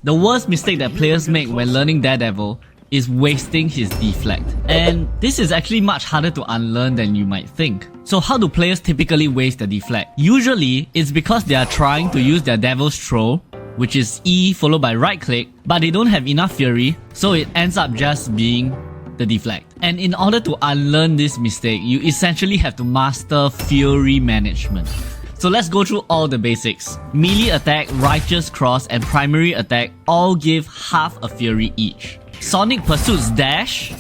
The worst mistake that players make when learning Daredevil is wasting his deflect. And this is actually much harder to unlearn than you might think. So how do players typically waste their deflect? Usually, it's because they are trying to use their Devil's Throw, which is E followed by right click, but they don't have enough fury, so it ends up just being the deflect. And in order to unlearn this mistake, you essentially have to master fury management. So let's go through all the basics. Melee attack, righteous cross, and primary attack all give half a fury each. Sonic Pursuit's dash,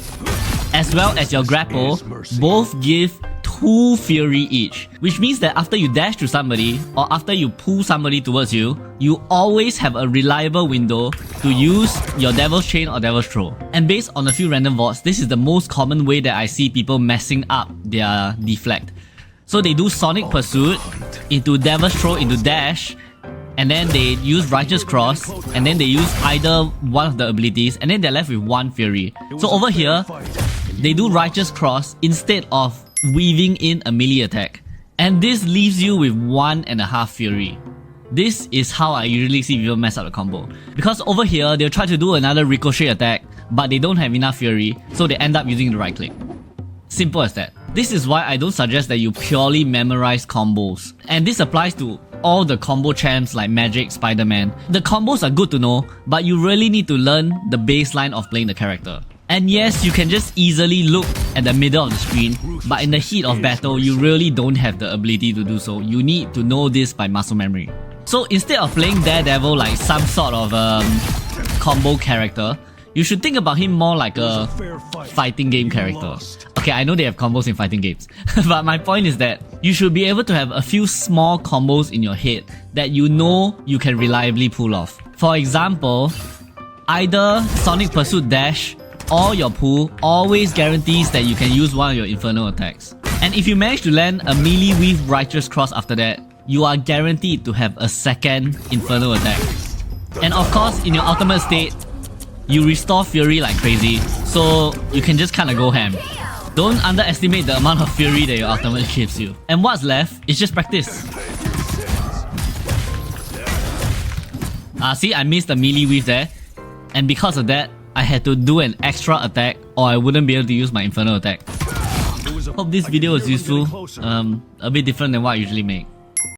as well as your grapple, both give 2 fury each, which means that after you dash to somebody, or after you pull somebody towards you, you always have a reliable window to use your Devil's Chain or Devil's Throw. And based on a few random VODs, this is the most common way that I see people messing up their deflect. So they do Sonic Pursuit into Devil's Throw into dash, and then they use Righteous Cross, and then they use either one of the abilities, and then they're left with 1 fury. So over here, they do Righteous Cross instead of weaving in a melee attack. And this leaves you with 1.5 fury. This is how I usually see people mess up the combo. Because over here, they'll try to do another ricochet attack, but they don't have enough fury, so they end up using the right click. Simple as that. This is why I don't suggest that you purely memorize combos. And this applies to all the combo champs like Magic, Spider-Man. The combos are good to know, but you really need to learn the baseline of playing the character. And yes, you can just easily look at the middle of the screen, but in the heat of battle, you really don't have the ability to do so. You need to know this by muscle memory. So instead of playing Daredevil like some sort of combo character, you should think about him more like a fighting game character. Okay, I know they have combos in fighting games, but my point is that you should be able to have a few small combos in your head that you know you can reliably pull off. For example, either Sonic Pursuit Dash or your pull always guarantees that you can use one of your Inferno attacks. And if you manage to land a melee with Righteous Cross after that, you are guaranteed to have a second Inferno attack. And of course, in your ultimate state, you restore fury like crazy, so you can just kinda go ham. Don't underestimate the amount of fury that your ultimate gives you. And what's left is just practice. See, I missed the melee weave there, and because of that, I had to do an extra attack or I wouldn't be able to use my Inferno attack. Hope this video was useful, a bit different than what I usually make.